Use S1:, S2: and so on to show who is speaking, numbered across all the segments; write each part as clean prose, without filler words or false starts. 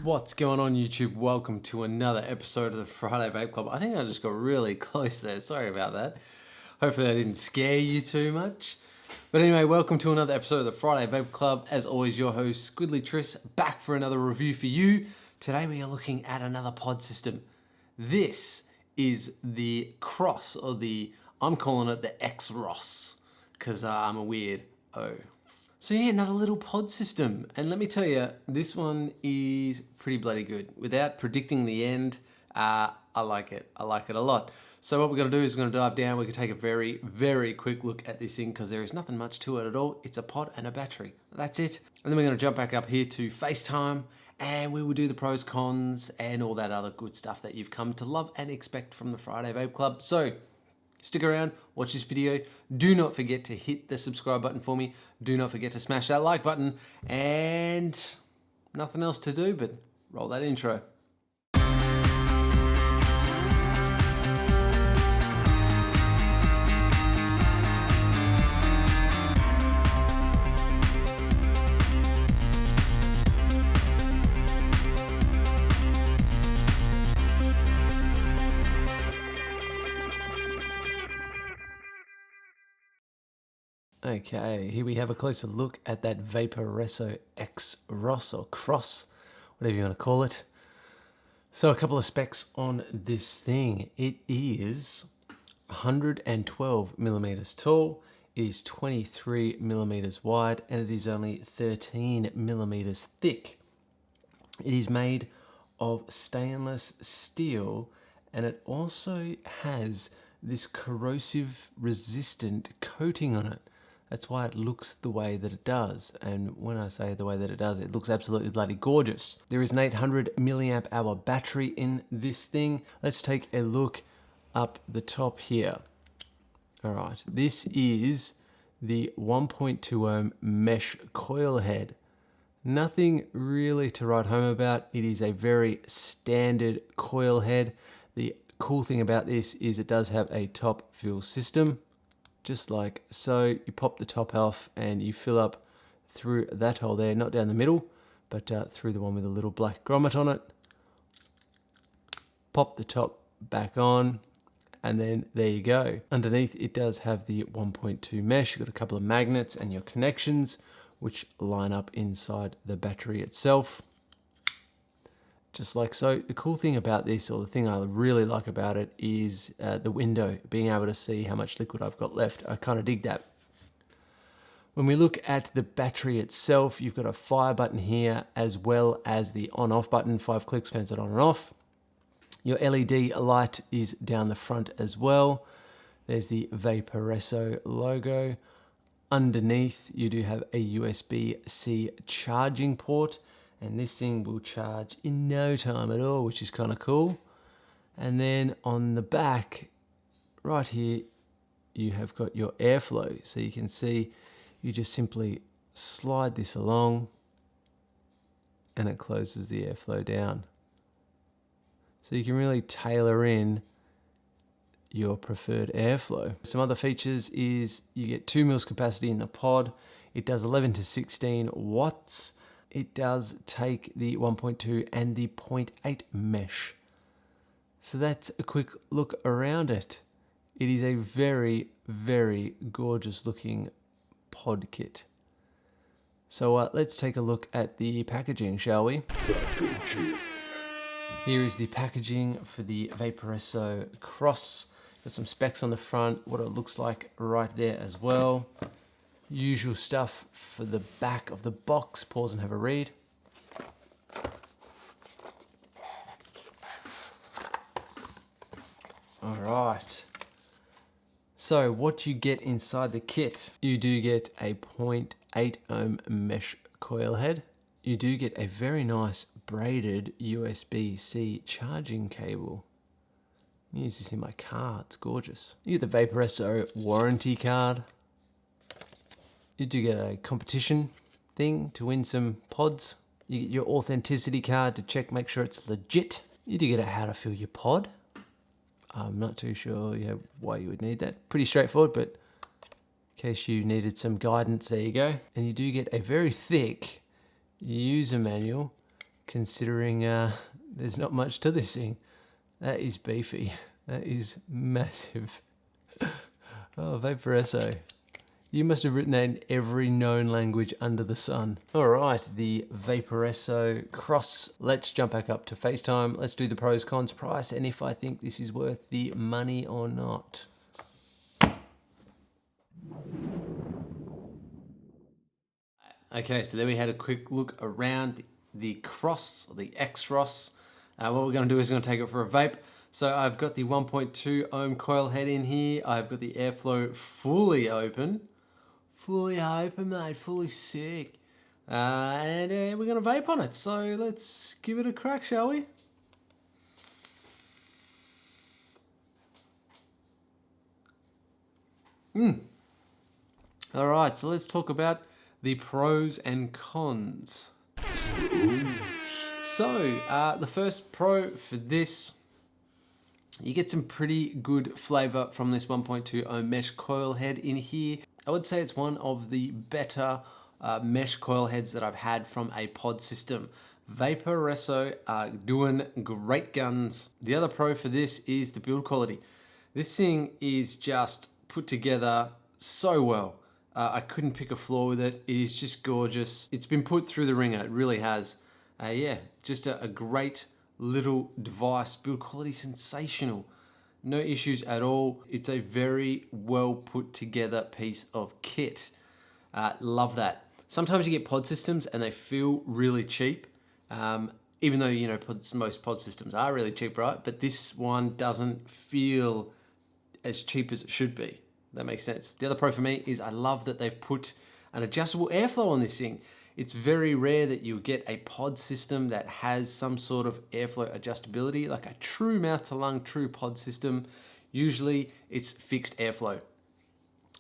S1: What's going on YouTube? Welcome to another episode of the Friday Vape Club. I think I just got really close there. Sorry about that. Hopefully I didn't scare you too much. But anyway, welcome to another episode of the Friday Vape Club. As always, your host, Squiddly Triss, back for another review for you. Today we are looking at another pod system. This is the XROS, or I'm calling it the XROS, because I'm a weirdo. So yeah, another little pod system. And let me tell you, this one is pretty bloody good. Without predicting the end, I like it. I like it a lot. So what we're going to do is we're going to dive down. We're going to take a very, very quick look at this thing because there is nothing much to it at all. It's a pod and a battery. That's it. And then we're going to jump back up here to FaceTime and we will do the pros, cons, and all that other good stuff that you've come to love and expect from the Friday Vape Club. So stick around, watch this video. Do not forget to hit the subscribe button for me. Do not forget to smash that like button. And nothing else to do but roll that intro. Okay, here we have a closer look at that Vaporesso XROS or Cross, whatever you want to call it. So a couple of specs on this thing. It is 112 millimeters tall, it is 23 millimeters wide, and it is only 13 millimeters thick. It is made of stainless steel, and it also has this corrosive resistant coating on it. That's why it looks the way that it does. And when I say the way that it does, it looks absolutely bloody gorgeous. There is an 800 milliamp hour battery in this thing. Let's take a look up the top here. All right, this is the 1.2 ohm mesh coil head. Nothing really to write home about. It is a very standard coil head. The cool thing about this is it does have a top fill system. Just like so, you pop the top off and you fill up through that hole there, not down the middle, but through the one with a little black grommet on it. Pop the top back on, and then there you go. Underneath it does have the 1.2 mesh. You've got a couple of magnets and your connections, which line up inside the battery itself. Just like so. The cool thing about this, or the thing I really like about it, is the window, being able to see how much liquid I've got left. I kind of dig that. When we look at the battery itself, you've got a fire button here, as well as the on-off button. 5 clicks turns it on and off. Your LED light is down the front as well. There's the Vaporesso logo. Underneath, you do have a USB-C charging port. And this thing will charge in no time at all, which is kind of cool. And then on the back, right here, you have got your airflow. So you can see, you just simply slide this along and it closes the airflow down. So you can really tailor in your preferred airflow. Some other features is you get 2 mils capacity in the pod. It does 11 to 16 watts. It does take the 1.2 and the 0.8 mesh. So that's a quick look around it. It is a very, very gorgeous looking pod kit. So let's take a look at the packaging, shall we? Here is the packaging for the Vaporesso XROS. Got some specs on the front, what it looks like right there as well. Usual stuff for the back of the box. Pause and have a read. All right. So what you get inside the kit, you do get a 0.8 ohm mesh coil head. You do get a very nice braided USB-C charging cable. I use this in my car, it's gorgeous. You get the Vaporesso warranty card. You do get a competition thing to win some pods. You get your authenticity card to check, make sure it's legit. You do get a how to fill your pod. I'm not too sure why you would need that. Pretty straightforward, but in case you needed some guidance, there you go. And you do get a very thick user manual considering there's not much to this thing. That is beefy. That is massive. Oh, Vaporesso. You must have written that in every known language under the sun. All right, the Vaporesso Cross. Let's jump back up to FaceTime. Let's do the pros, cons, price, and if I think this is worth the money or not. Okay, so there we had a quick look around the Cross, or the XROS. What we're going to do is we're going to take it for a vape. So I've got the 1.2 ohm coil head in here. I've got the airflow fully open. Fully open, mate. Fully sick. And we're going to vape on it. So let's give it a crack, shall we? All right, so let's talk about the pros and cons. So the first pro for this, you get some pretty good flavor from this 1.2 ohm mesh coil head in here. I would say it's one of the better mesh coil heads that I've had from a pod system. Vaporesso are doing great guns. The other pro for this is the build quality. This thing is just put together so well. I couldn't pick a flaw with it. It is just gorgeous. It's been put through the ringer, it really has. Yeah, just a great little device. Build quality sensational. No issues at all. It's a very well put together piece of kit. Love that. Sometimes you get pod systems and they feel really cheap. Even though, you know, most pod systems are really cheap, right? But this one doesn't feel as cheap as it should be. That makes sense. The other pro for me is I love that they've put an adjustable airflow on this thing. It's very rare that you get a pod system that has some sort of airflow adjustability, like a true mouth-to-lung, true pod system. Usually it's fixed airflow.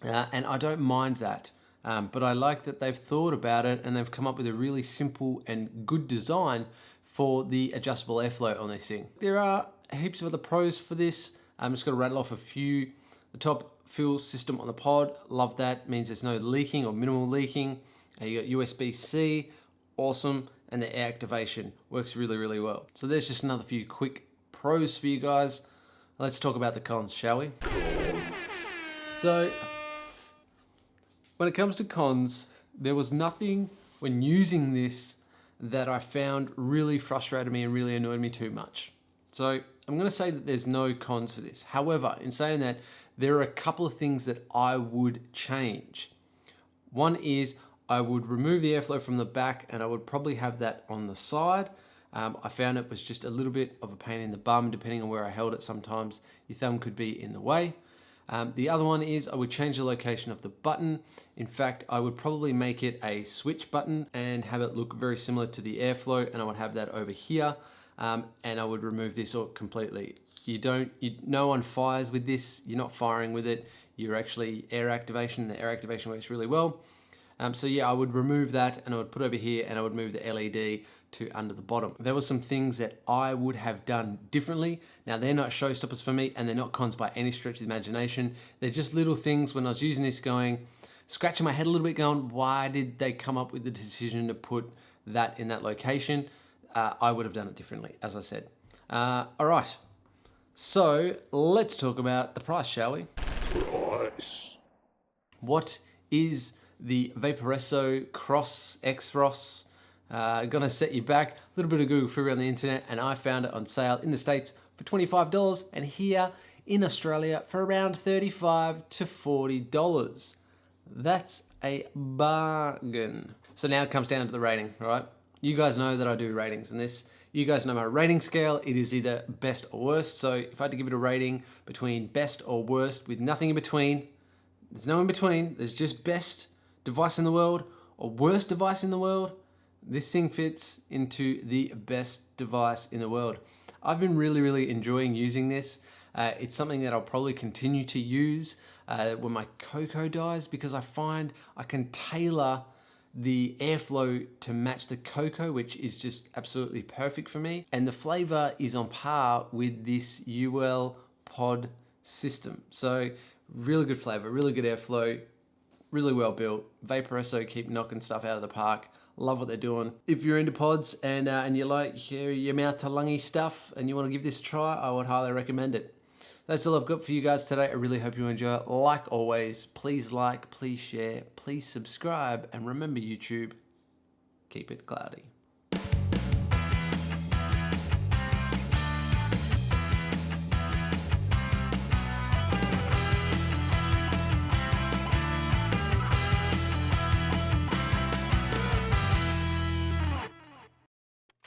S1: And I don't mind that. But I like that they've thought about it and they've come up with a really simple and good design for the adjustable airflow on this thing. There are heaps of other pros for this. I'm just going to rattle off a few. The top fuel system on the pod, love that. Means there's no leaking or minimal leaking. You got USB-C, awesome, and the air activation works really, really well. So there's just another few quick pros for you guys. Let's talk about the cons, shall we? So, when it comes to cons, there was nothing when using this that I found really frustrated me and really annoyed me too much. So I'm going to say that there's no cons for this. However, in saying that, there are a couple of things that I would change. One is I would remove the airflow from the back and I would probably have that on the side. I found it was just a little bit of a pain in the bum depending on where I held it. Sometimes your thumb could be in the way. The other one is I would change the location of the button. In fact, I would probably make it a switch button and have it look very similar to the airflow, and I would have that over here, and I would remove this all completely. No one fires with this. You're not firing with it. You're actually air activation. The air activation works really well. So yeah, I would remove that and I would put over here and I would move the LED to under the bottom. There were some things that I would have done differently. Now they're not showstoppers for me and they're not cons by any stretch of the imagination. They're just little things when I was using this scratching my head a little bit going, why did they come up with the decision to put that in that location? I would have done it differently, as I said. All right, so let's talk about the price, shall we? Price. What is the Vaporesso Cross XROS? Gonna set you back. A little bit of Google free on the internet, and I found it on sale in the States for $25, and here in Australia for around $35 to $40. That's a bargain. So now it comes down to the rating, right? You guys know that I do ratings in this. You guys know my rating scale. It is either best or worst. So if I had to give it a rating between best or worst with nothing in between, there's no in between. There's just best device in the world or worst device in the world. This thing fits into the best device in the world. I've been really, really enjoying using this. It's something that I'll probably continue to use when my cocoa dies, because I find I can tailor the airflow to match the cocoa, which is just absolutely perfect for me. And the flavor is on par with this UL pod system. So really good flavor, really good airflow, really well built. Vaporesso keep knocking stuff out of the park. Love what they're doing. If you're into pods and you like your mouth to lungy stuff and you want to give this a try, I would highly recommend it. That's all I've got for you guys today. I really hope you enjoy it. Like always, please like, please share, please subscribe, and remember YouTube, keep it cloudy.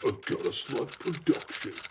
S2: A XROS Pod production.